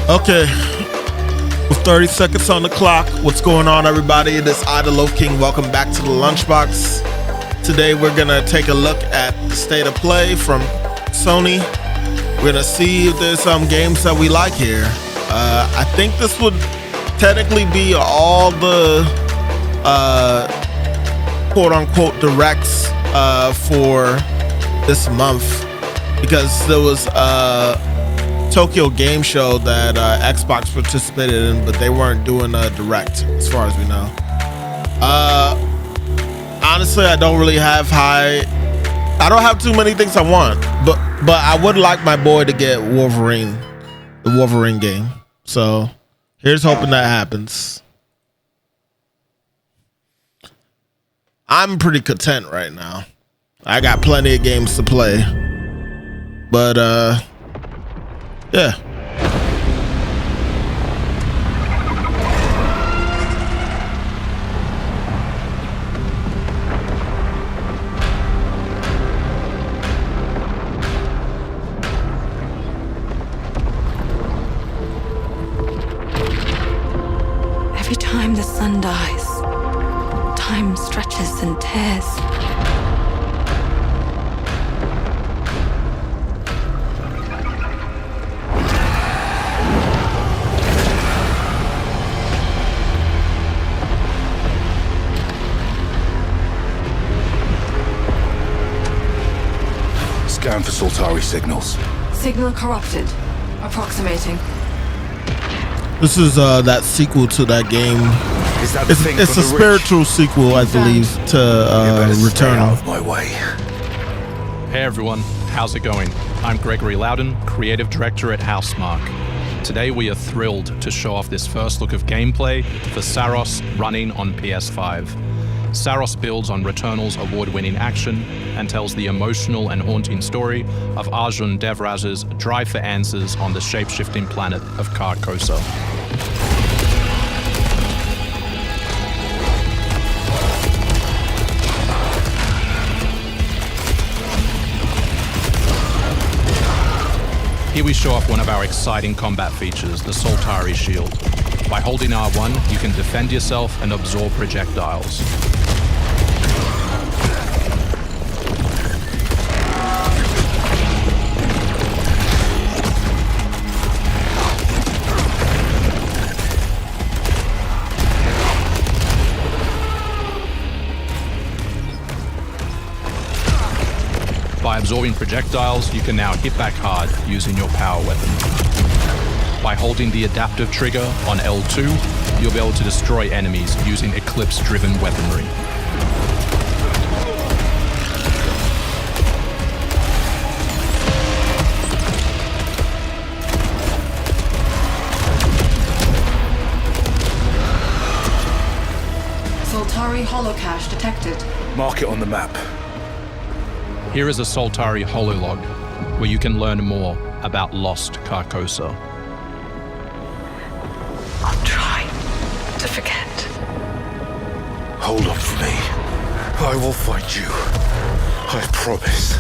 Okay, with 30 seconds on the clock, what's going on, everybody? It is I, the Loaf King. Welcome back to the Lunchbox. Today, we're gonna take a look at the state of play from Sony. We're gonna see if there's some games that we like here. I think this would technically be all the quote-unquote directs for this month, because there was Tokyo Game Show that Xbox participated in, but they weren't doing a direct as far as we know. Honestly, I don't have too many things I want, but I would like my boy to get the Wolverine game. So here's hoping that happens. I'm pretty content right now. I got plenty of games to play, but yeah. Every time the sun dies, time stretches and tears. Scan for Soltari signals. Signal corrupted. Approximating. This is that sequel to that game. Is that it's a spiritual sequel, I believe, to Returnal. Out of my way. Hey everyone, how's it going? I'm Gregory Loudon, Creative Director at Housemarque. Today we are thrilled to show off this first look of gameplay for Saros running on PS5. Saros builds on Returnal's award-winning action and tells the emotional and haunting story of Arjun Devraj's drive for answers on the shape-shifting planet of Carcosa. Here we show off one of our exciting combat features, the Soltari Shield. By holding R1, you can defend yourself and absorb projectiles. By absorbing projectiles, you can now hit back hard using your power weapon. By holding the adaptive trigger on L2, you'll be able to destroy enemies using Eclipse-driven weaponry. Soltari holocache detected. Mark it on the map. Here is a Soltari hololog, where you can learn more about lost Carcosa. I'll try to forget. Hold on for me. I will find you. I promise.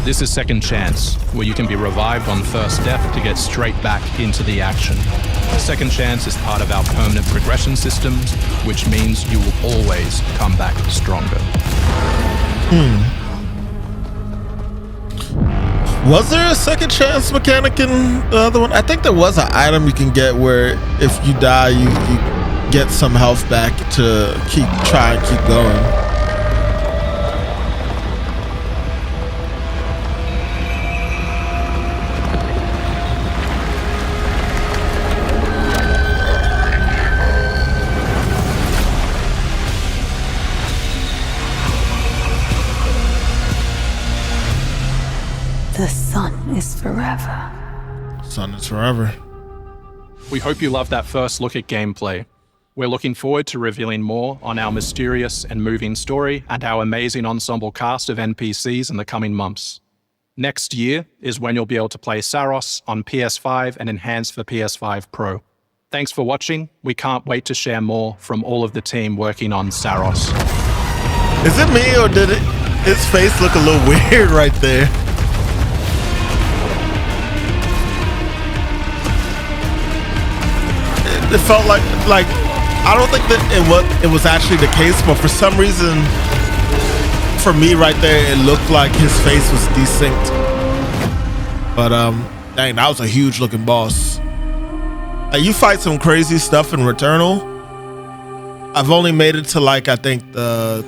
This is Second Chance, where you can be revived on first death to get straight back into the action. Second Chance is part of our permanent progression systems, which means you will always come back stronger. Was there a second chance mechanic in the other one? I think there was an item you can get where if you die, you get some health back to try and keep going. forever. Sun is forever. We hope you loved that first look at gameplay. We're looking forward to revealing more on our mysterious and moving story and our amazing ensemble cast of NPCs in the coming months. Next year is when you'll be able to play Saros on PS5 and enhanced for PS5 Pro. Thanks for watching. We can't wait to share more from all of the team working on Saros. Is it me or did his face look a little weird right there? It felt like I don't think that it was actually the case, but for some reason, for me right there, it looked like his face was desynced. But dang, that was a huge looking boss. You fight some crazy stuff in Returnal. I've only made it to like I think the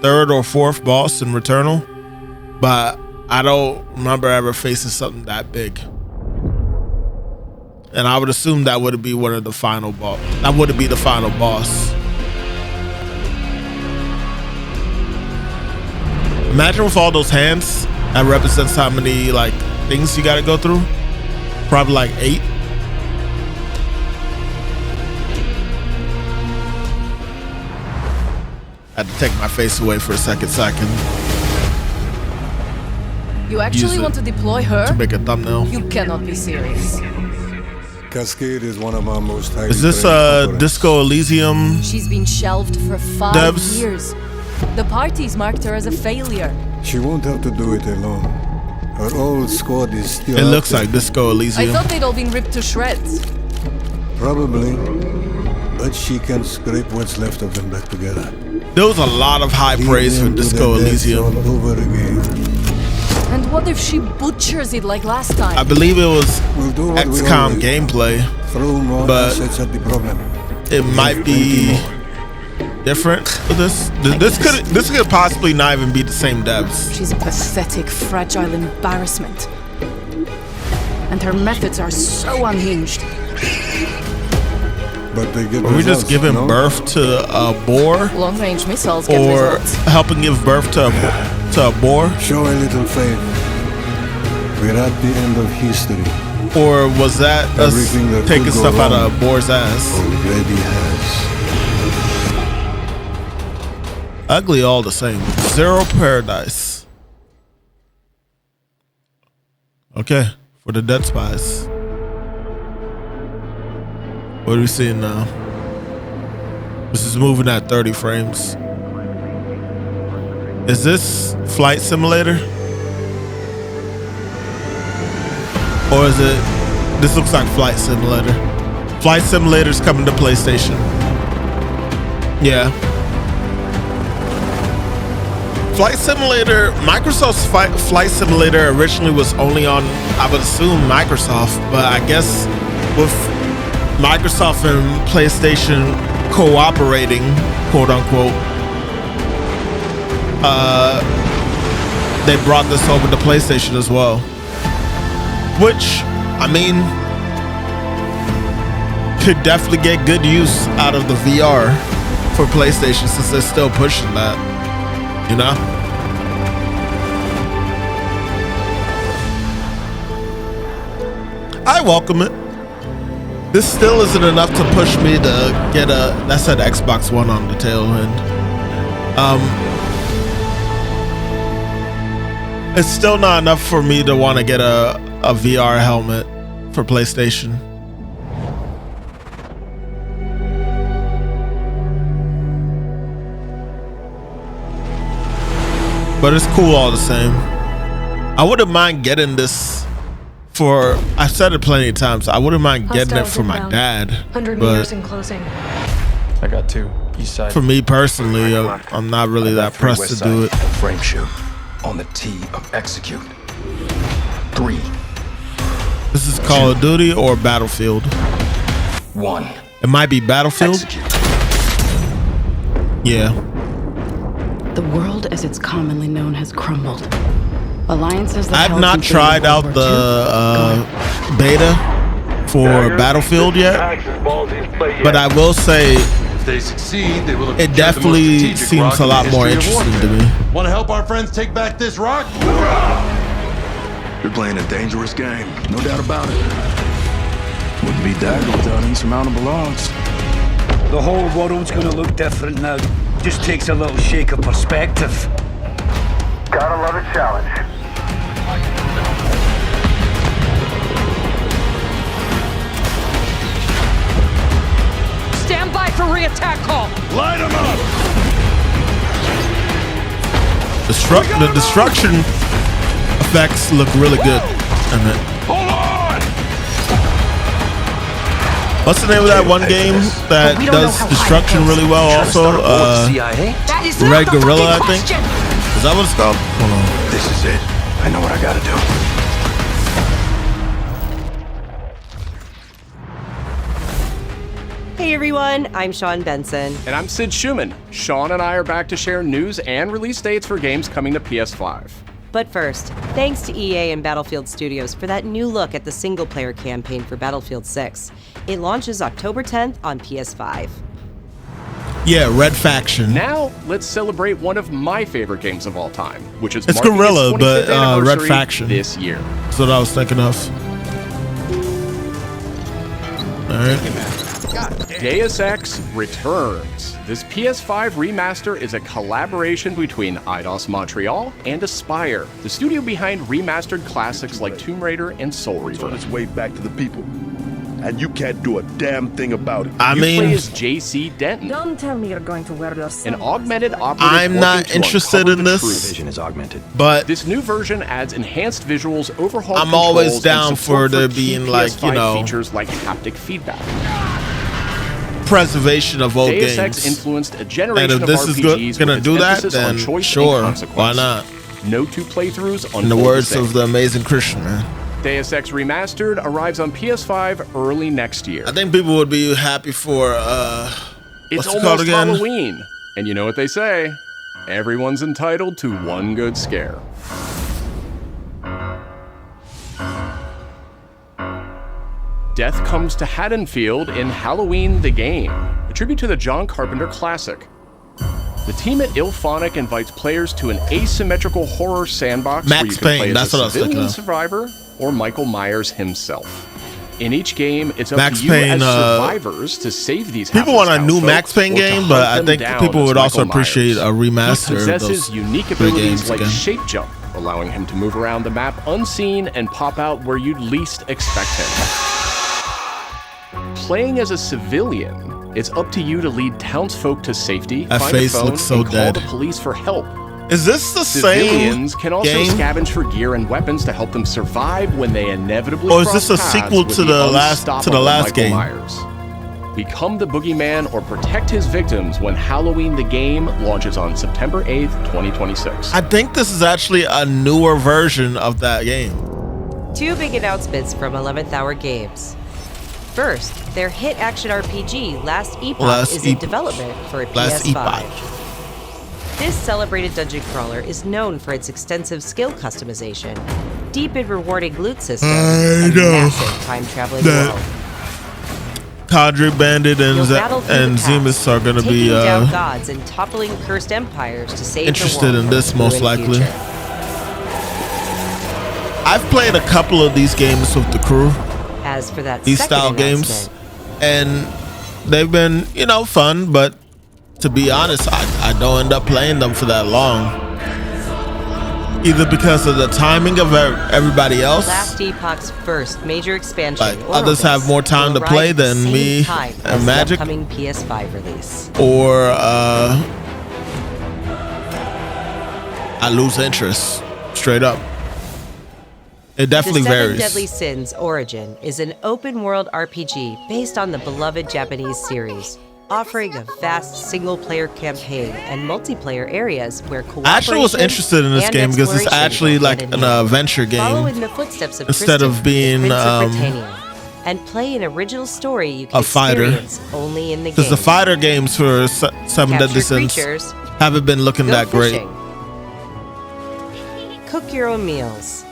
3rd or 4th boss in Returnal, but I don't remember ever facing something that big. And I would assume that would be one of the final boss. That would be the final boss. Imagine with all those hands, that represents how many like things you got to go through. Probably like 8. I had to take my face away for a second so I can You actually want to deploy her? to make a thumbnail. You cannot be serious. Cascade is one of our most highly Is this trained operatives. Disco Elysium? She's been shelved for 5 Debs? years. The parties marked her as a failure. She won't have to do it alone. Her old squad is still It out looks there. like Disco I Elysium. thought they'd all been ripped to shreds. Probably. But she can scrape what's left of them back together. There was a lot of high Lead praise for them to Disco their deaths Elysium. all over again. And what if she butchers it like last time? I believe it was We'll do what we XCOM always do. gameplay. Throw more but assets at the problem. It might be different for this. This could possibly not even be the same devs. She's a pathetic, fragile embarrassment. And her methods are so unhinged. But they get Are we just results, giving no? birth to a boar, Long-range missiles get or results. helping give birth to a boar, Show a little faith. We're at the end of history. or was that us Everything that taking could go stuff out wrong. of a boar's ass? Already has. Ugly all the same. Zero Paradise. Okay, for the Dead Spies. What are we seeing now? This is moving at 30 frames. Is this Flight Simulator? Or is it... This looks like Flight Simulator. Flight Simulator's coming to PlayStation. Yeah. Flight Simulator, Microsoft's Flight Simulator originally was only on, I would assume, Microsoft, but I guess with Microsoft and PlayStation cooperating, quote unquote, they brought this over to PlayStation as well. Which, I mean, could definitely get good use out of the VR for PlayStation since they're still pushing that, you know? I welcome it. This still isn't enough to push me to get a, that said Xbox One on the tail end. It's still not enough for me to want to get a VR helmet for PlayStation. But it's cool all the same. I wouldn't mind getting this for, I've said it plenty of times, I wouldn't mind getting it Hostiles for my inbound. dad. 100 meters But in closing. I got 2. East side. for me personally, I'm not really that pressed to do it. Frame shoot. On the T of execute. 3, This is Call of Duty or Battlefield. 1. It might be Battlefield. Execute. Yeah. The world as it's commonly known has crumbled. Alliances that I've held not you during tried out World War the II, beta for Battlefield yet, but I will say If they succeed, they will have it secured the most definitely strategic seems rock a in the lot more history of interesting to warfare. me. Want to help our friends take back this rock? You're playing a dangerous game, no doubt about it. Wouldn't be Dago without insurmountable odds. The whole world's gonna look different now. Just takes a little shake of perspective. Gotta love a challenge. Stand by for re-attack call. Light them up! The destruction effects look really good. Hold on! What's the name of that one game that does destruction really well also? Red Gorilla, I think. Is that what it's called? Hold on. This is it. I know what I gotta do. Hey everyone, I'm Sean Benson. And I'm Sid Schumann. Sean and I are back to share news and release dates for games coming to PS5. But first, thanks to EA and Battlefield Studios for that new look at the single-player campaign for Battlefield 6. It launches October 10th on PS5. Yeah, Red Faction. Now, let's celebrate one of my favorite games of all time, which is it's marking Gorilla, its 25th but Red anniversary Faction this year. That's what I was thinking of. All right. Deus Ex returns. This PS5 remaster is a collaboration between Eidos Montreal and Aspyr, the studio behind remastered classics like Tomb Raider and Soul Reaver. It's on its way back to the people, and you can't do a damn thing about it. I mean, play as J.C. Denton. Don't tell me you're going to wear your An augmented operative. I'm not interested in this. Vision is augmented. But this new version adds enhanced visuals, overhauled I'm always controls, down and for support there key being like, you PS5 know, features like haptic feedback. Preservation of old Deus games. Ex influenced a generation and if of this RPGs is gonna with do its that, emphasis then on choice sure, and consequence. why not? No two playthroughs In the unfold words the same. of the amazing Christian, man. Deus Ex Remastered arrives on PS5 early next year. I think people would be happy for It's what's it called almost again? Halloween, and you know what they say: everyone's entitled to one good scare. Death comes to Haddonfield in Halloween the Game, a tribute to the John Carpenter classic. The team at Ilphonic invites players to an asymmetrical horror sandbox Max where you can Payne, play that's as what I a was thinking civilian of. survivor or Michael Myers himself. In each game, it's up Max to you Payne, as survivors to save these people want a hapless new townsfolk Max Payne or to game, hunt but I them think down people as would also Michael appreciate Myers. a remaster He of possesses those unique three abilities games like again. shape jump, allowing him to move around the map unseen and pop out where you'd least expect him. Playing as a civilian, it's up to you to lead townsfolk to safety, That find face a phone, looks so and call dead. the police for help. Is this the Civilians same can also game? scavenge for gear and weapons to help them survive when they inevitably Or is cross this a paths sequel with to the last unstoppable Michael game? Myers. Become the boogeyman or protect his victims when Halloween the Game launches on September 8th, 2026. I think this is actually a newer version of that game. Two big announcements from 11th Hour Games. First, their hit action RPG Last Epoch is in development for a PS5. This celebrated dungeon crawler is known for its extensive skill customization, deep and rewarding loot system, and massive time-traveling world. Cadre Bandit You'll battle through and the Zemus are going to taking be down gods and toppling cursed empires to save interested the world in this from most ruined likely. future. I've played a couple of these games with the crew, As for that these second style games, announcement, and they've been, you know, fun, but to be honest, I don't end up playing them for that long. Either because of the timing of everybody else, Last Epoch's first major expansion, like others have more time to play than me and Magic, upcoming PS5 release. or I lose interest straight up. It definitely The Seven varies. Deadly Sins Origin is an open-world RPG based on the beloved Japanese series, offering a vast single-player campaign and multiplayer areas where cooperation I actually was interested in this and game because it's exploration actually go like hand an in hand. adventure Follow game in the footsteps of instead Tristan, of being Prince of Britannia, and play an original story you can a fighter. experience only in the game. Because the fighter games for Seven Capture Deadly Sins creatures, haven't been looking go that great. fishing, cook your own meals.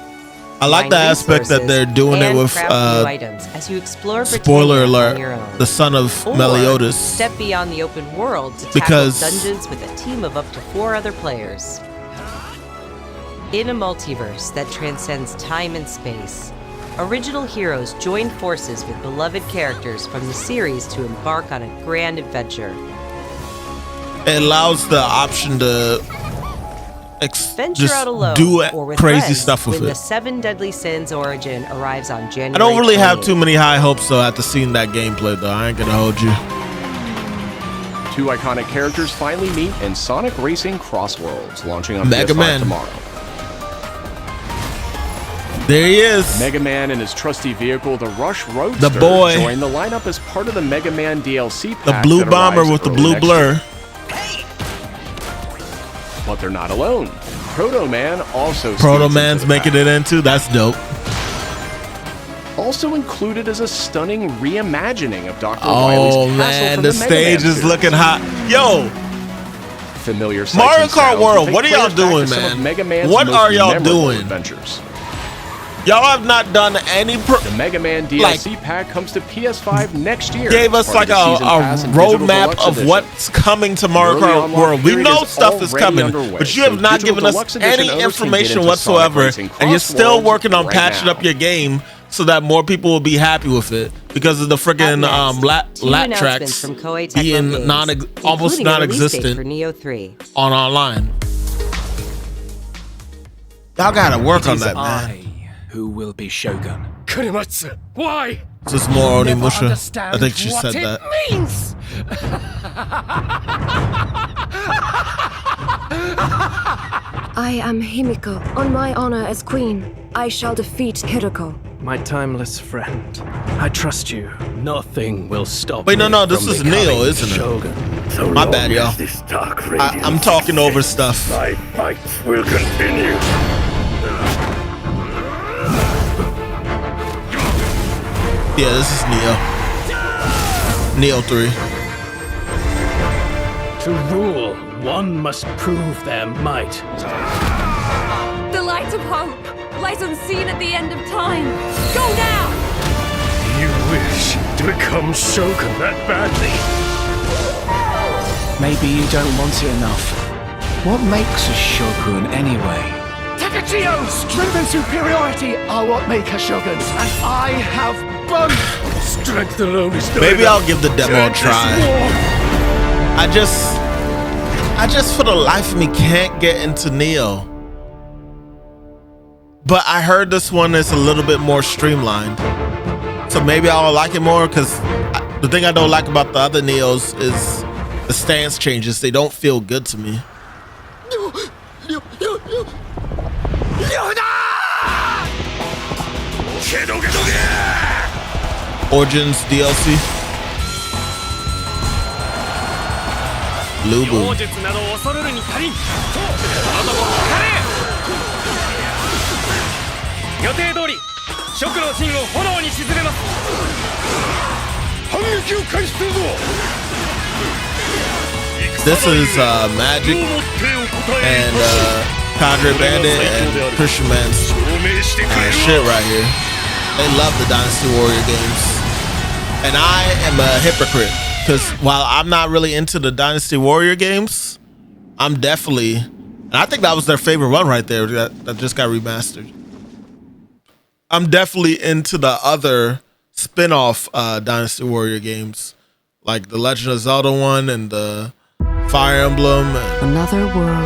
I like Find the aspect that they're doing it and with craft new items as you explore spoiler Britannia on your alert, own. the son of Or Meliodas. step beyond the open world to Because- tackle dungeons with a team of up to 4 other players. In a multiverse that transcends time and space, original heroes join forces with beloved characters from the series to embark on a grand adventure. It allows the option to venture out alone do or with crazy friends stuff with when it. the 7 Deadly Sins origin arrives on January I don't really have 28th. too many high hopes though after seeing that gameplay though. I ain't gonna hold you. 2 iconic characters finally meet in Sonic Racing Cross Worlds, launching on Mega PS5 Man. tomorrow. There he is. Mega Man and his trusty vehicle, the Rush Roadster, The boy. join the lineup as part of the Mega Man DLC The pack blue that bomber arrives with the early blue next blur. year. But they're not alone. Proto Man also Proto Man's making it into. That's dope. Also included is a stunning reimagining of Dr. Wily's Oh castle man, from the Mega Man stage is series. looking hot. Yo, Familiar sights Mario and Kart sounds World, will what are take y'all players back doing, to some of man? Mega Man's What most are y'all memorable doing? Adventures. Y'all have not done any. The Mega Man DLC pack comes to PS5 next year. Gave us part like of a the Season Pass and Digital roadmap Deluxe of Edition. what's coming to Mario Early Kart unlock World. We period know is stuff is already coming, underway, but you have so not Digital given us Deluxe Edition any owners can get information into Sonic whatsoever, Racing and you're Cross still Worlds working on right patching now. up your game so that more people will be happy with it because of the freaking lat announcements tracks from Koei Tecmo being Games, almost including a release date non-existent for Neo 3. on online. Y'all gotta work on that, man. Who will be Shogun? Kurimatsu, why? This is more Never Onimusha. understand I think she what said it that. means. I am Himiko. On my honor as queen, I shall defeat Hiroko. My timeless friend, I trust you. Nothing will stop Wait, no, me this from is Neo, becoming isn't it? Shogun. My bad, y'all. I'm talking over stuff. My fights will continue. Yeah, this is Neo. Neo 3. To rule, one must prove their might. The light of hope lies unseen at the end of time. Go now! You wish to become Shogun that badly? Maybe you don't want it enough. What makes a Shogun anyway? Takachio! Strength and superiority are what make a Shogun, and I have both. Strength alone is not Maybe enough I'll give the demo a to try. end this war. I just for the life of me can't get into Neo. But I heard this one is a little bit more streamlined. So maybe I'll like it more because the thing I don't like about the other Neos is the stance changes. They don't feel good to me. Origins DLC. Blue Boom. 術など恐るるに足りん。と、あなたもかれ。予定通り、食の陣を炎に沈めます。反撃を開始するぞ。 This is Magic and Cadre Bandit and Christian Man's shit right here. They love the Dynasty Warrior games. And I am a hypocrite because while I'm not really into the Dynasty Warrior games, I'm definitely, and I think that was their favorite one right there that just got remastered. I'm definitely into the other spin-off Dynasty Warrior games, like the Legend of Zelda one and the Fire Emblem. And Another world.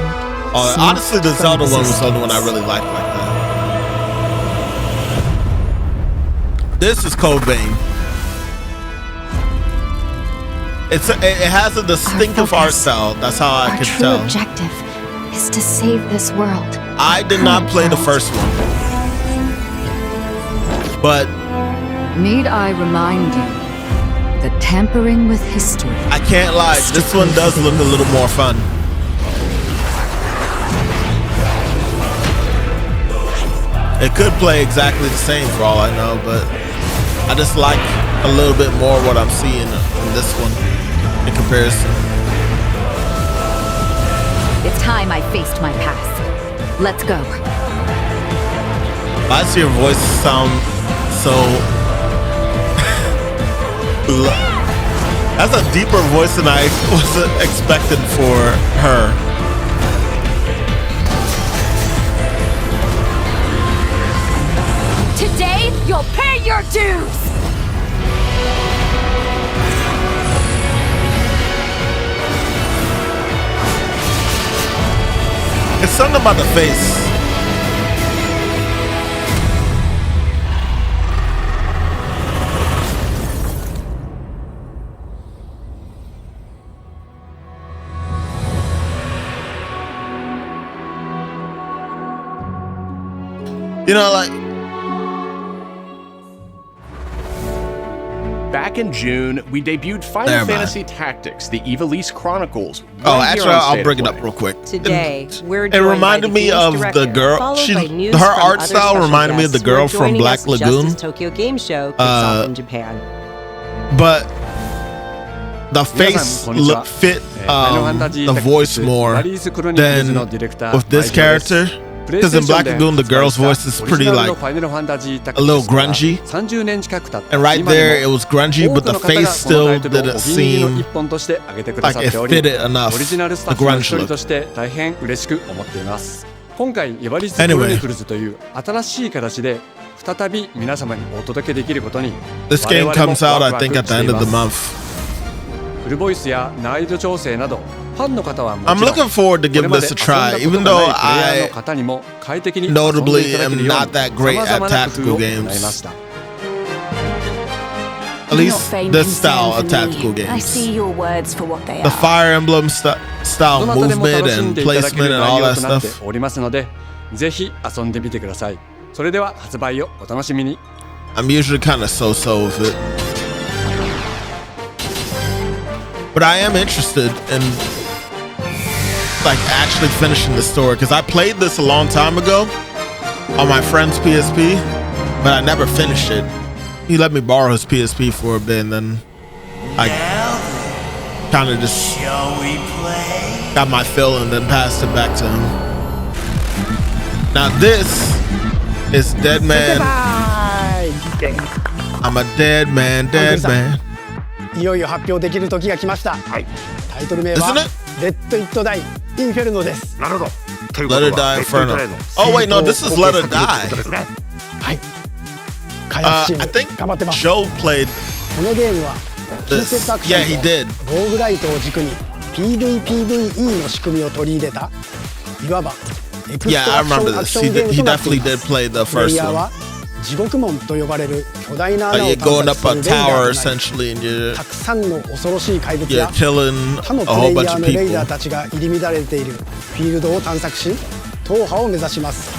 honestly, the Zelda one was the only one I really liked like that. This is Code Vein. It has a distinctive art style. That's how I can tell. Our true objective is to save this world. I did not play the first one, but Need I remind you that tampering with history. I can't lie. This one does look a little more fun. It could play exactly the same for all I know, but I just like a little bit more what I'm seeing in this one in comparison. It's time I faced my past. Let's go. I see her voice sound so... That's a deeper voice than I was expecting for her. You'll pay your dues! It's something about the face. You know, like, back in June, we debuted Final Fantasy Tactics, the Ivalice Chronicles. Oh, actually, I'll bring it up real quick. Today, we're it reminded me of the girl. Her art style reminded me of the girl from Black Lagoon. Tokyo Game Show kicks off in Japan. But the face fit the voice more than with this character. Because in Black Lagoon, the girl's voice is pretty like a little grungy. And right there, it was grungy, but the face still didn't seem like it fitted enough, the grunge look. Anyway, this game comes out, I think, at the end of the month. I'm looking forward to giving this a try, even though I notably am not that great at tactical games. At least this style of tactical games. I see your words for what they are. The Fire Emblem style movement and placement and all that stuff. I'm usually kind of so-so with it. But I am interested in like actually finishing the story, because I played this a long time ago on my friend's PSP, but I never finished it. He let me borrow his PSP for a bit, and then I kind of just got my fill and then passed it back to him. Now this is Dead Man. I'm a dead man, dead man. いよいよ発表できる時が来ました。はい。タイトル名はレッド・イット・ダイ・インフェルノです。なるほど。Let It Die Inferno. Oh wait, no, this is Let It Die. はい。開発チーム I think 頑張ってます。 Joe played このゲームは近接アクションとローグライトを軸に PVPVE の仕組みを取り入れたいわばエクストアクションアクションゲームとなっています。プレイヤーは地獄門と呼ばれる巨大な穴を探索するレイダーたくさんの恐ろしい怪物や他のプレイヤーのレイダーたちが入り乱れているフィールドを探索し踏破を目指します。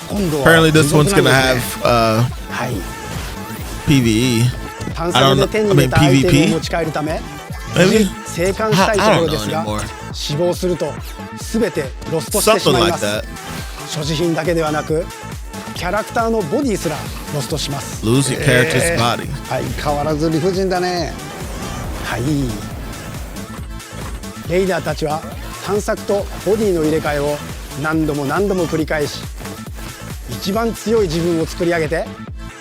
今度は Apparently this one's gonna have PVE. 探索で手に入れたアイテムを持ち帰るため生還したいところですが死亡すると全てロストしてしまいます。所持品だけではなくキャラクターのボディすらロストします。Lose your character's body. 相変わらず理不尽だね。はい。レイダーたちは探索とボディの入れ替えを何度も何度も繰り返し、一番強い自分を作り上げて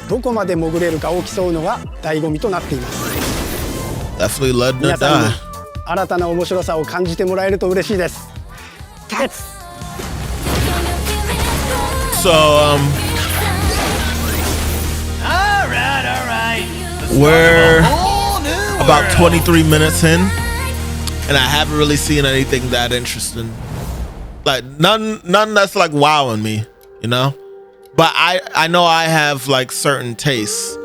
どこまで潜れるかを競うのが醍醐味となっています。Definitely let it 皆さんに die. 新たな面白さを感じてもらえると嬉しいです。So we're about 23 minutes in, and I haven't really seen anything that interesting. Like none that's like wowing me, you know. But I know I have like certain tastes.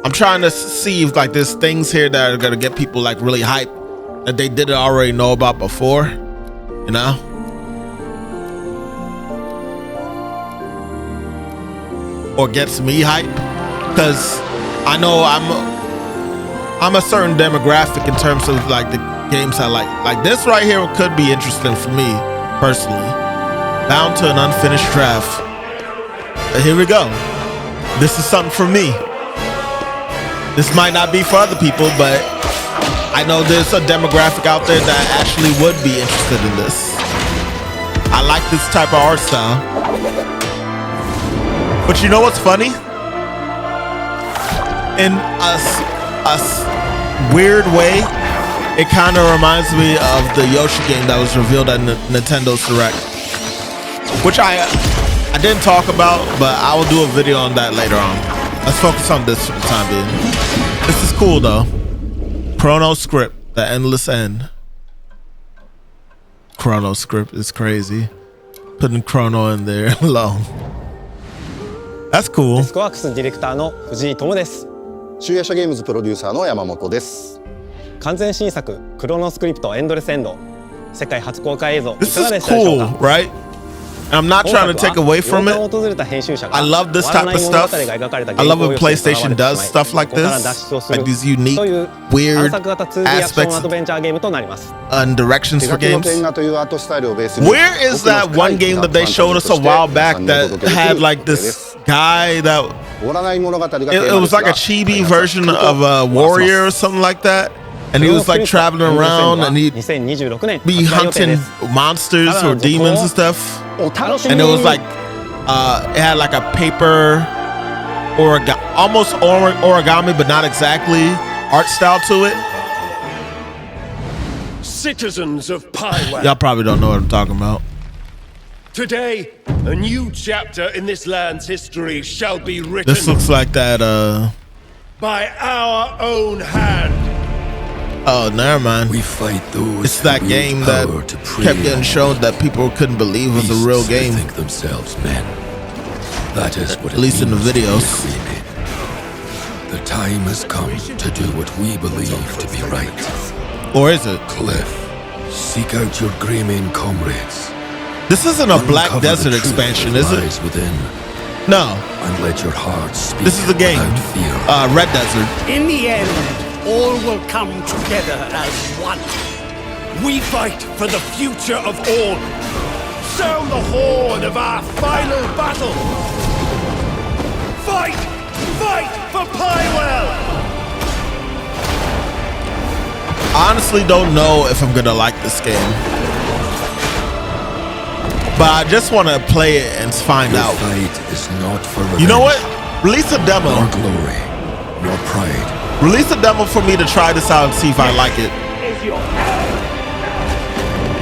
I'm trying to see if like there's things here that are gonna get people like really hyped that they didn't already know about before, you know. Or gets me hyped, because I know I'm a certain demographic in terms of like the games I like. Like this right here could be interesting for me personally. Bound to an unfinished draft. But here we go. This is something for me. This might not be for other people, but I know there's a demographic out there that actually would be interested in this. I like this type of art style. But you know what's funny? In a weird way, it kind of reminds me of the Yoshi game that was revealed at Nintendo's Direct, which I didn't talk about, but I will do a video on that later on. Let's focus on this for the time being. This is cool though. Chrono script, the endless end. Chrono script is crazy. Putting Chrono in there alone. That's cool. デスクワークスディレクターの藤井智です。集英社ゲームズプロデューサーの山本です。完全新作クロノスクリプトエンドレスエンド。世界初公開映像いかがでしたでしょうか。 This is cool, right? I'm not trying to take away from it. I love this type of stuff. I love when PlayStation does stuff like this, like these unique, weird aspects and directions for games. Where is that one game that they showed us a while back that had like this guy that it was like a chibi version of a warrior or something like that? And he was like traveling around and he'd be hunting monsters or demons and stuff. And it was like, it had like a paper almost origami, but not exactly, art style to it. Citizens of Pywell. Y'all probably don't know what I'm talking about. Today, a new chapter in this land's history shall be written. This looks like that, by our own hand. Oh, never mind. We fight those it's that game that kept getting shown that people couldn't believe was a real game. Think themselves men. That is what at least in the videos. The time has come to do what we believe to be right. Or is it? Cliff, seek out your Greymane comrades. This isn't a Black Desert expansion, is it? Within. No. And let your heart speak. This is the game. Red Desert. In the end, all will come together as one. We fight for the future of all. Sound the horn of our final battle. Fight! Fight for Pywell! I honestly don't know if I'm gonna like this game. But I just want to play it and find out. Fight is not for revenge. You know what? Release a demo. Nor glory, nor pride. Release a demo for me to try this out and see if I like it.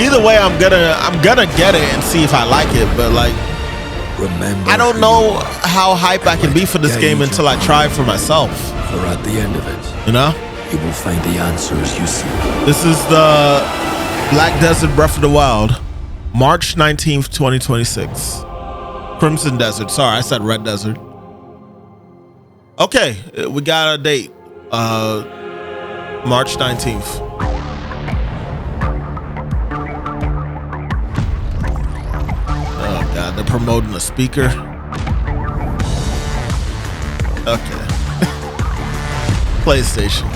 Either way, I'm gonna get it and see if I like it. But like, remember, I don't know how hype I can be for this game until I try it for myself. For at the end of it, you know, you will find the answers you seek. This is the Black Desert Breath of the Wild, March 19th, 2026. Crimson Desert. Sorry, I said Red Desert. Okay, we got a date. March 19th. Oh god, they're promoting a speaker. Okay. PlayStation.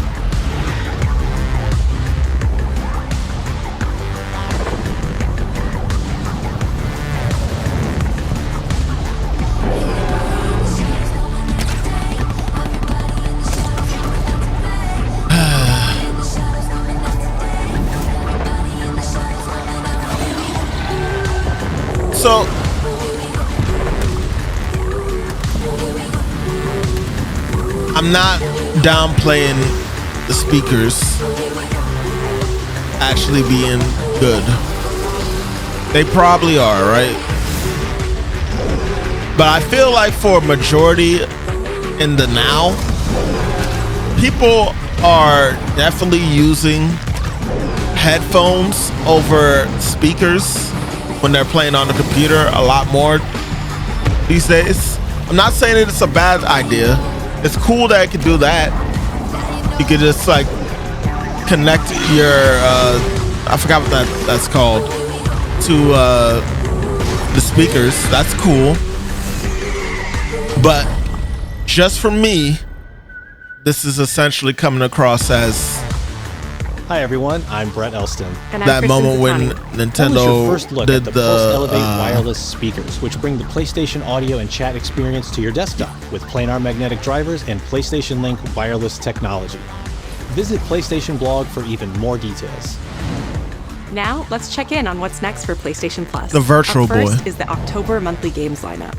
So I'm not downplaying the speakers actually being good. They probably are, right? But I feel like for a majority in the now, people are definitely using headphones over speakers when they're playing on the computer a lot more these days. I'm not saying that it's a bad idea. It's cool that it can do that. You could just like connect your I forgot what that's called to the speakers. That's cool. But just for me, this is essentially coming across as Hi everyone, I'm Brett Elston. And that moment when Nintendo first look did at the Pulse Elevate wireless speakers, which bring the PlayStation audio and chat experience to your desktop with planar magnetic drivers and PlayStation Link wireless technology. Visit PlayStation blog for even more details. Now, let's check in on what's next for PlayStation Plus. The Virtual Up first Boy. is the October monthly games lineup.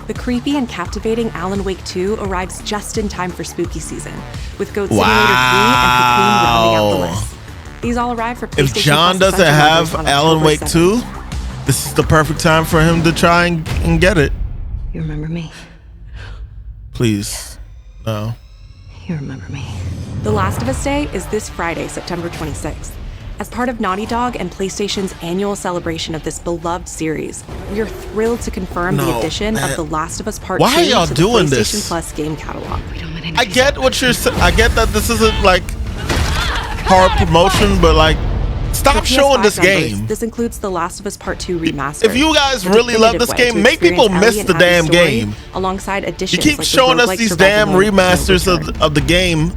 The creepy and captivating Alan Wake 2 arrives just in time for spooky season, with Goat Simulator 3 and Cocoon rounding out the list. These all arrive for PlayStation If John Plus doesn't have on Alan October Wake 7th. 2, this is the perfect time for him to try and get it. You remember me? Please. No. You remember me. The Last of Us Day is this Friday, September 26th. As part of Naughty Dog and PlayStation's annual celebration of this beloved series, we are thrilled to confirm the addition of The Last of Us Part 2 Why are y'all to the doing PlayStation this? Plus game catalog. I get what you're saying. I get that this isn't like hard promotion, but like, stop showing this game. This includes The Last of Us Part 2 remastered. If you guys really love this game, make people miss the damn game. Alongside You additions keep like showing the us roguelike these survival damn mode and remasters Return. of the game.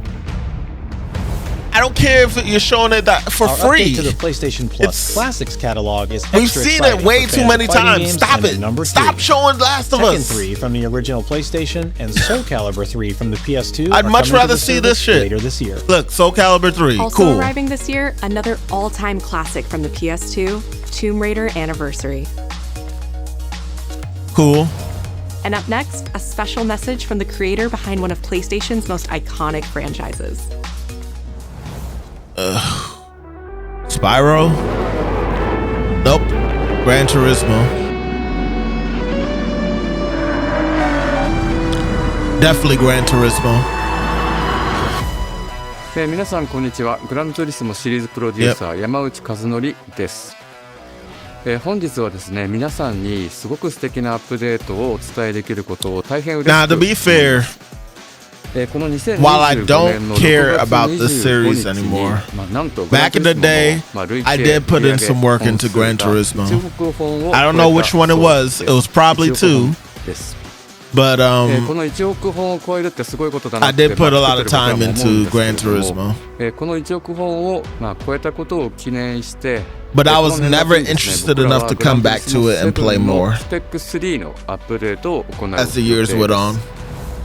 I don't care if you're showing it that for Our free. update to the PlayStation Plus Classics catalog is We've extra seen exciting it way for too fans many of fighting times. games Stop and it. Number Stop 3. showing Last of Tekken Us. 3 from the original PlayStation and Soul Calibur 3 from the PS2. I'd are much coming to rather the see this service shit later this year. Look, Soul Calibur 3. Also Cool. arriving this year, another all-time classic from the PS2, Tomb Raider Anniversary. Cool. And up next, a special message from the creator behind one of PlayStation's most iconic franchises. Spyro? Nope. Gran Turismo. Definitely Gran Turismo. 皆さんこんにちは。グランツーリスモシリーズプロデューサー、山内和則です。本日はですね、皆さんにすごく素敵なアップデートをお伝えできることを大変嬉しく Now, to be fair, while I don't care about this series anymore, back in the day, I did put in some work into Gran Turismo. I don't know which one it was. It was probably 2. But I did put a lot of time into Gran Turismo. But I was never interested enough to come back to it and play more as the years went on.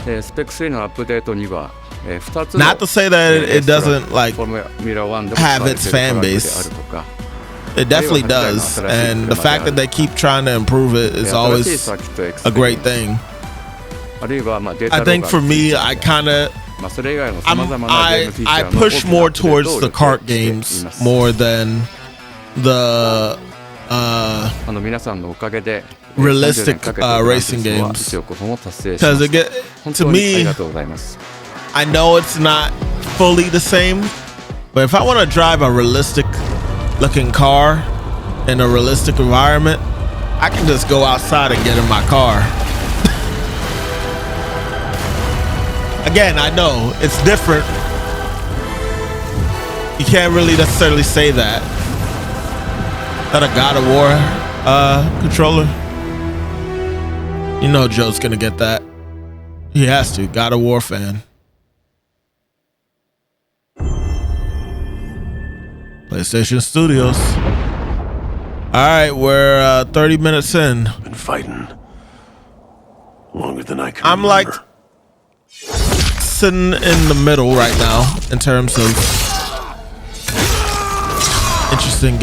Not to say that it doesn't like have its fan base. It definitely does, and the fact that they keep trying to improve it is always a great thing. I think for me, I push more towards the kart games more than the realistic racing games, because to me, I know it's not fully the same, but if I want to drive a realistic looking car in a realistic environment, I can just go outside and get in my car. Again, I know it's different. You can't really necessarily say that. That a God of War controller. You know Joe's gonna get that. He has to. God of War fan. PlayStation Studios. All right, we're 30 minutes in. Been fighting longer than I can I'm remember. like sitting in the middle right now in terms of interesting.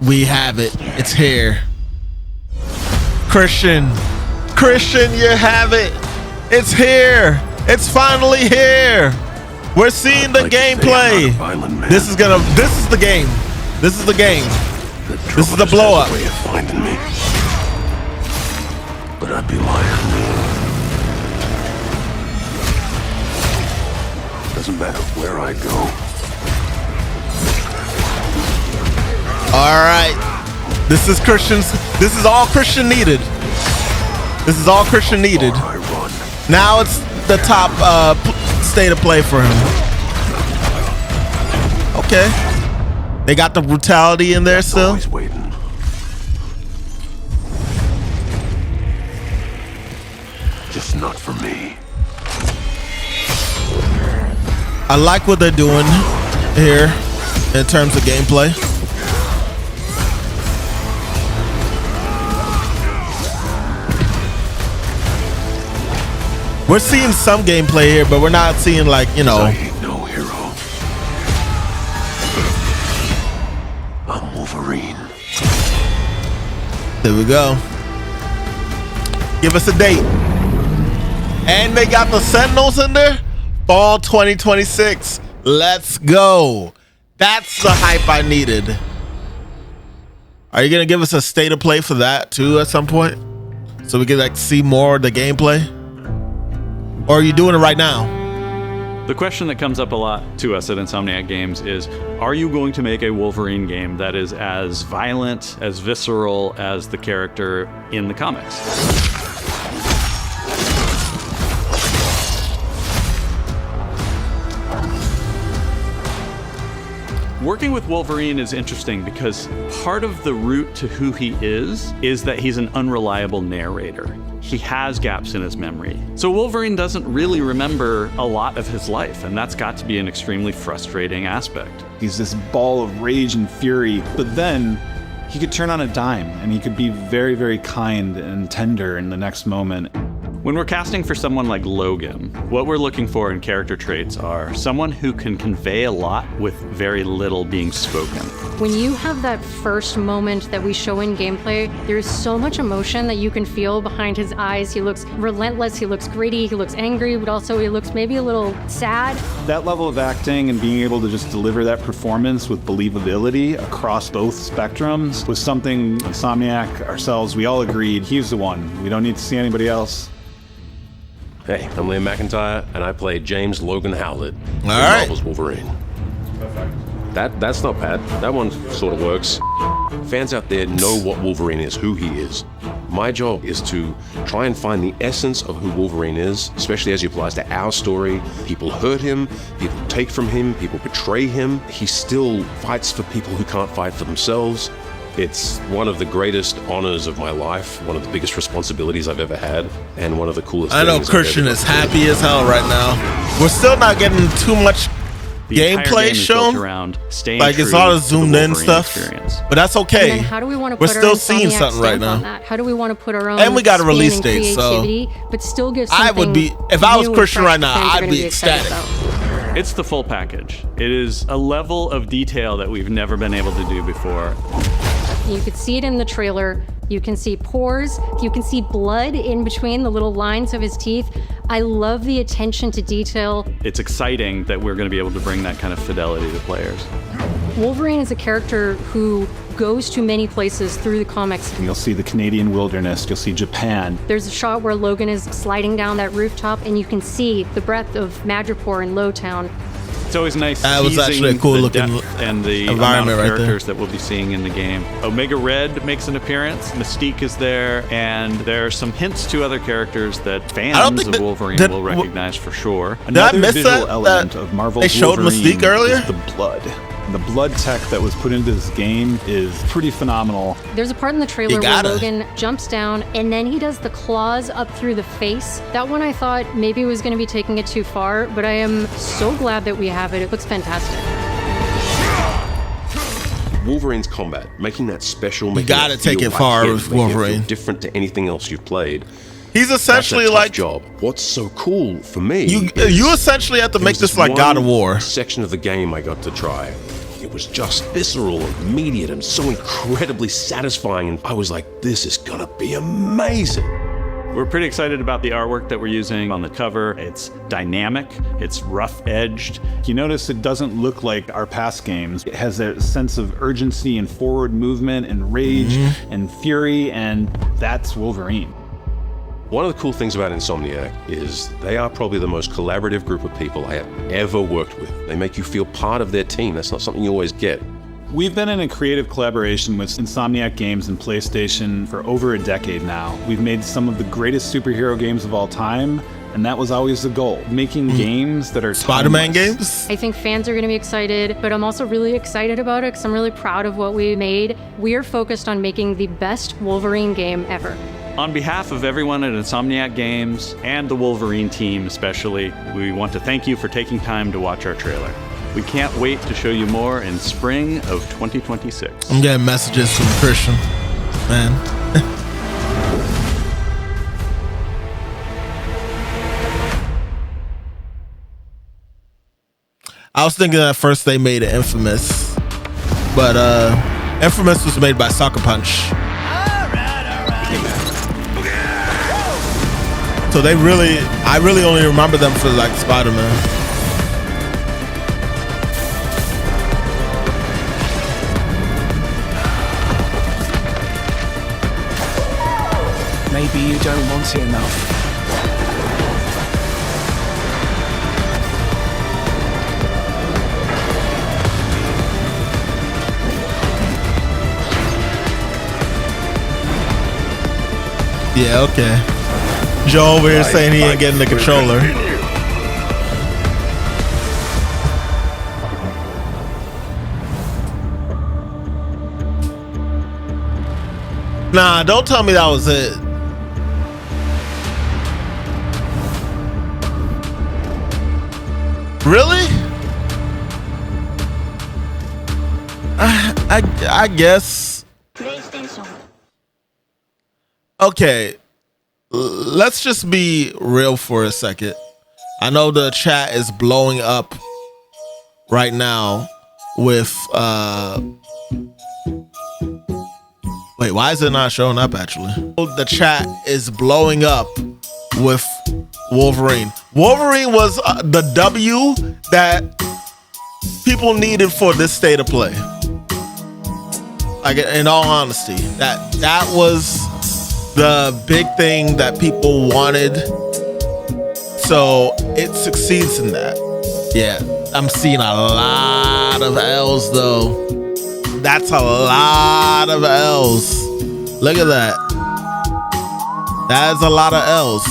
We have it. It's here. Christian, you have it. It's here. It's finally here. We're seeing the gameplay. This is the game. This is the game. This is the blow up. But I'd be lying. Doesn't matter where I go. All right. This is Christian's. This is all Christian needed. This is all Christian needed. Now it's the top state of play for him. Okay. They got the brutality in there still. Always waiting. Just not for me. I like what they're doing here in terms of gameplay. We're seeing some gameplay here, but we're not seeing like, you know. I ain't no hero. I'm Wolverine. There we go. Give us a date. And they got the Sentinels in there. Fall 2026. Let's go. That's the hype I needed. Are you gonna give us a state of play for that too at some point, so we can like see more of the gameplay? Or are you doing it right now? The question that comes up a lot to us at Insomniac Games is, are you going to make a Wolverine game that is as violent, as visceral as the character in the comics? Working with Wolverine is interesting because part of the route to who he is that he's an unreliable narrator. He has gaps in his memory. So Wolverine doesn't really remember a lot of his life, and that's got to be an extremely frustrating aspect. He's this ball of rage and fury, but then he could turn on a dime, and he could be very, very kind and tender in the next moment. When we're casting for someone like Logan, what we're looking for in character traits are someone who can convey a lot with very little being spoken. When you have that first moment that we show in gameplay, there's so much emotion that you can feel behind his eyes. He looks relentless, he looks gritty, he looks angry, but also he looks maybe a little sad. That level of acting and being able to just deliver that performance with believability across both spectrums was something Insomniac, ourselves, we all agreed he's the one. We don't need to see anybody else. Hey, I'm Liam McIntyre, and I play James Logan Howlett in Marvel's Wolverine. That's not bad. That one sort of works. Fans out there know what Wolverine is, who he is. My job is to try and find the essence of who Wolverine is, especially as he applies to our story. People hurt him, people take from him, people betray him. He still fights for people who can't fight for themselves. It's one of the greatest honors of my life, one of the biggest responsibilities I've ever had, and one of the coolest things. I know Christian is happy as hell right now. We're still not getting too much gameplay shown. Like it's all zoomed in stuff, but that's okay. And then how do we want to We're put still our seeing something right now. That? How do we want to put our own and we got a spin release and date, so creativity, but still give I would be, if I was new and Christian fresh right now, fans are I'd gonna be excited ecstatic. about? It's the full package. It is a level of detail that we've never been able to do before. You could see it in the trailer. You can see pores. You can see blood in between the little lines of his teeth. I love the attention to detail. It's exciting that we're going to be able to bring that kind of fidelity to players. Wolverine is a character who goes to many places through the comics. You'll see the Canadian wilderness, you'll see Japan. There's a shot where Logan is sliding down that rooftop and you can see the breadth of Madripoor and Lowtown. It's always nice that was actually a cool the looking depth and the amount of characters that we'll be seeing in the game. Omega Red makes an appearance, Mystique is there, and there are some hints to other characters that fans of Wolverine will recognize for sure. Another visual element of Marvel's they showed Wolverine Mystique earlier? is the blood. The blood tech that was put into this game is pretty phenomenal. There's a part in the trailer where Logan jumps down and then he does the claws up through the face. That one I thought maybe was going to be taking it too far, but I am so glad that we have it. It looks fantastic. Wolverine's combat, making that special, You gotta take it far with Wolverine. Different to anything else you've played. He's essentially like job. What's so cool for me? You essentially have to make this like God of War. Section of the game I got to try. It was just visceral and immediate and so incredibly satisfying. And I was like, this is gonna be amazing. We're pretty excited about the artwork that we're using on the cover. It's dynamic, it's rough-edged. You notice it doesn't look like our past games. It has a sense of urgency and forward movement and rage and fury, and that's Wolverine. One of the cool things about Insomniac is they are probably the most collaborative group of people I have ever worked with. They make you feel part of their team. That's not something you always get. We've been in a creative collaboration with Insomniac Games and PlayStation for over a decade now. We've made some of the greatest superhero games of all time, and that was always the goal. Making games that are Spider-Man games? I think fans are going to be excited, but I'm also really excited about it because I'm really proud of what we made. We are focused on making the best Wolverine game ever. On behalf of everyone at Insomniac Games and the Wolverine team especially, we want to thank you for taking time to watch our trailer. We can't wait to show you more in spring of 2026. I'm getting messages from Christian, man. I was thinking at first they made it Infamous, but Infamous was made by Sucker Punch. So I really only remember them for like Spider-Man. Maybe you don't want it enough. Yeah, okay. Joe over here saying he ain't getting the controller. Nah, don't tell me that was it. Really? I guess. Okay, let's just be real for a second. I know the chat is blowing up right now with wait, why is it not showing up actually? The chat is blowing up with Wolverine. Wolverine was the W that people needed for this state of play. Like, in all honesty, that was the big thing that people wanted. So it succeeds in that. Yeah, I'm seeing a lot of L's though. That's a lot of L's. Look at that. That is a lot of L's.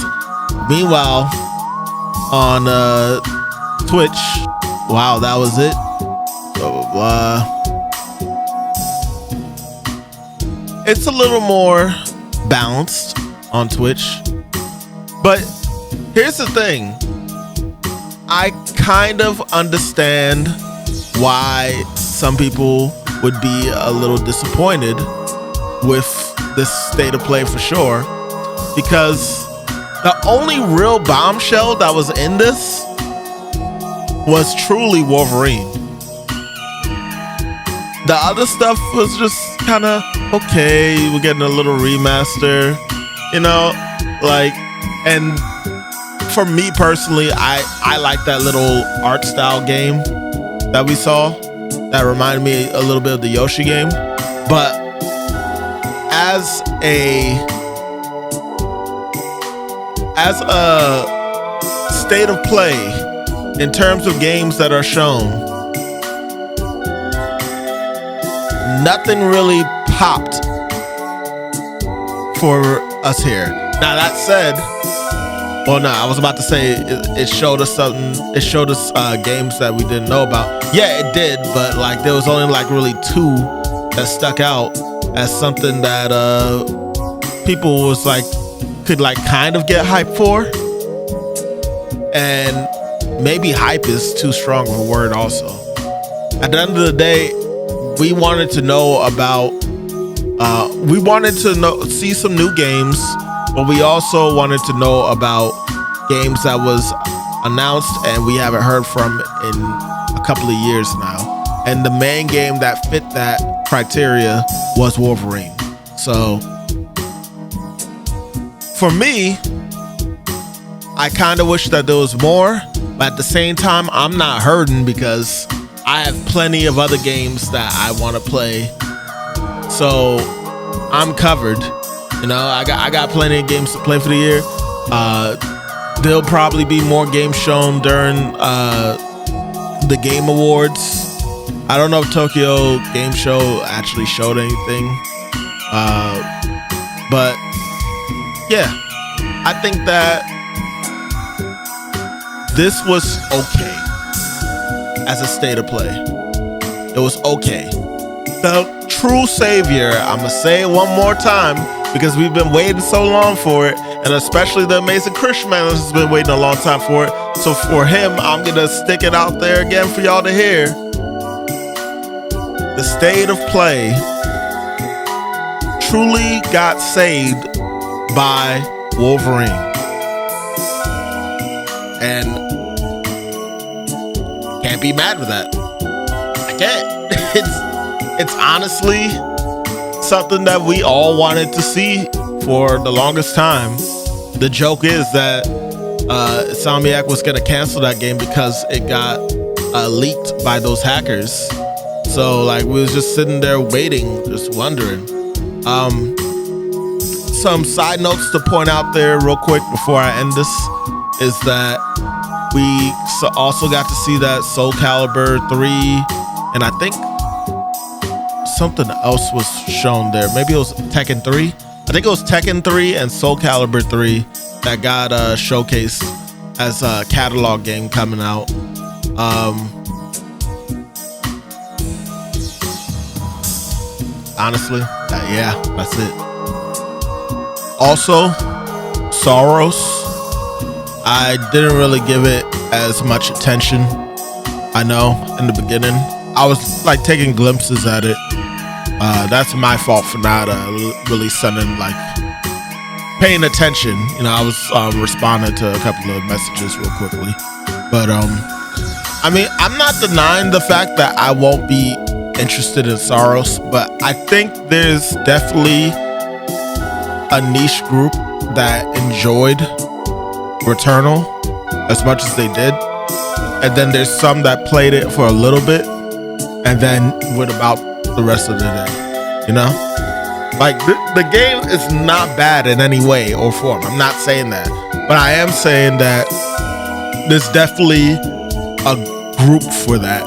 Meanwhile, on Twitch, wow, that was it. Blah, blah, blah. It's a little more balanced on Twitch. But here's the thing. I kind of understand why some people would be a little disappointed with this state of play for sure. Because the only real bombshell that was in this was truly Wolverine. The other stuff was just kind of okay. We're getting a little remaster, you know, like, and for me personally, I like that little art style game that we saw that reminded me a little bit of the Yoshi game. But as a state of play in terms of games that are shown, nothing really popped for us here. Now that said, well, no, I was about to say it showed us something. It showed us games that we didn't know about. Yeah, it did, but like there was only like really two that stuck out as something that people was like could like kind of get hype for. And maybe hype is too strong of a word also. At the end of the day, we wanted to know about see some new games, but we also wanted to know about games that was announced and we haven't heard from in a couple of years now. And the main game that fit that criteria was Wolverine. So for me, I kind of wish that there was more, but at the same time, I'm not hurting because I have plenty of other games that I want to play. So I'm covered. You know, I got plenty of games to play for the year. There'll probably be more games shown during the Game Awards. I don't know if Tokyo Game Show actually showed anything. But yeah, I think that this was okay as a state of play. It was okay. The true savior, I'm gonna say it one more time because we've been waiting so long for it, and especially the amazing Christian man has been waiting a long time for it. So for him, I'm gonna stick it out there again for y'all to hear. The state of play truly got saved by Wolverine. And can't be mad with that. I can't. It's honestly something that we all wanted to see for the longest time. The joke is that Insomniac was gonna cancel that game because it got leaked by those hackers. So like we was just sitting there waiting, just wondering. Some side notes to point out there real quick before I end this is that we also got to see that Soul Calibur 3, and I think something else was shown there. Maybe it was Tekken 3. I think it was Tekken 3 and Soul Calibur 3 that got showcased as a catalog game coming out. Honestly, yeah, that's it. Also, Soros, I didn't really give it as much attention. I know in the beginning, I was like taking glimpses at it. That's my fault for not really paying attention. You know, I was responding to a couple of messages real quickly. But I mean, I'm not denying the fact that I won't be interested in Soros, but I think there's definitely a niche group that enjoyed Returnal as much as they did, and then there's some that played it for a little bit and then went about the rest of the day. You know, like the game is not bad in any way or form. I'm not saying that, but I am saying that there's definitely a group for that.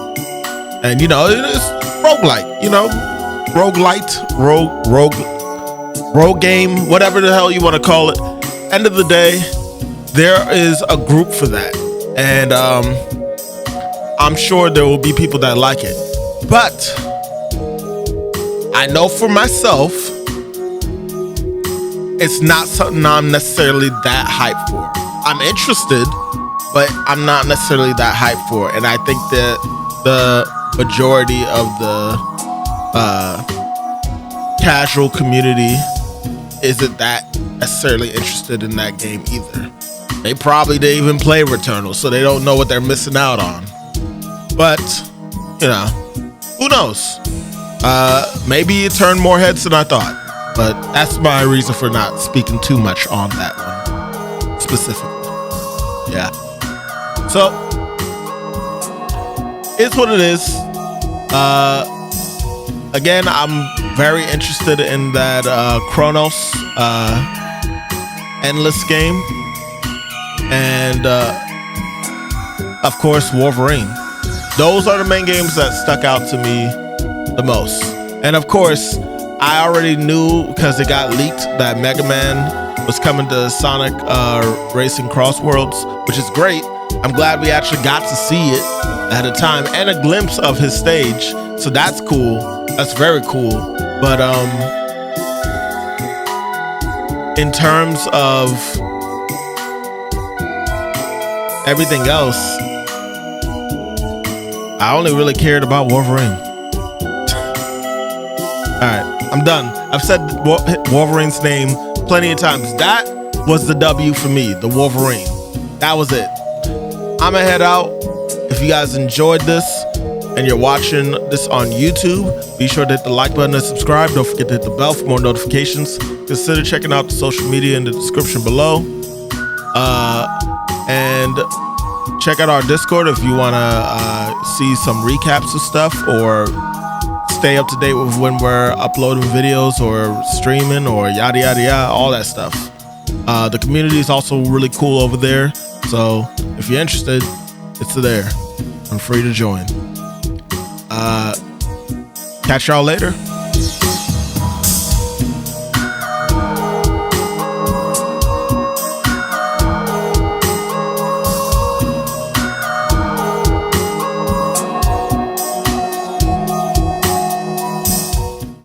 And you know, it's roguelike, you know, rogue game, whatever the hell you want to call it. End of the day, there is a group for that, and I'm sure there will be people that like it. But I know for myself, it's not something I'm necessarily that hyped for. I'm interested, but I'm not necessarily that hyped for. And I think that the majority of the casual community isn't that necessarily interested in that game either. They probably didn't even play Returnal, so they don't know what they're missing out on. But, you know, who knows? Maybe it turned more heads than I thought. But that's my reason for not speaking too much on that one specifically. Yeah. So, it's what it is. Again, I'm very interested in that Chronos Endless game. And, of course, Wolverine. Those are the main games that stuck out to me the most. And, of course, I already knew because it got leaked that Mega Man was coming to Sonic Racing Cross Worlds, which is great. I'm glad we actually got to see it at a time and a glimpse of his stage. So that's cool. That's very cool. But in terms of everything else, I only really cared about Wolverine. Alright, I'm done. I've said Wolverine's name plenty of times. That was the W for me, the Wolverine. That was it. I'm gonna head out. If you guys enjoyed this and you're watching this on YouTube, be sure to hit the like button and subscribe. Don't forget to hit the bell for more notifications. Consider checking out the social media in the description below. And check out our Discord if you want to see some recaps of stuff or stay up to date with when we're uploading videos or streaming or yada yada yada, all that stuff. The community is also really cool over there, so if you're interested, it's there. I'm free to join. Catch y'all later.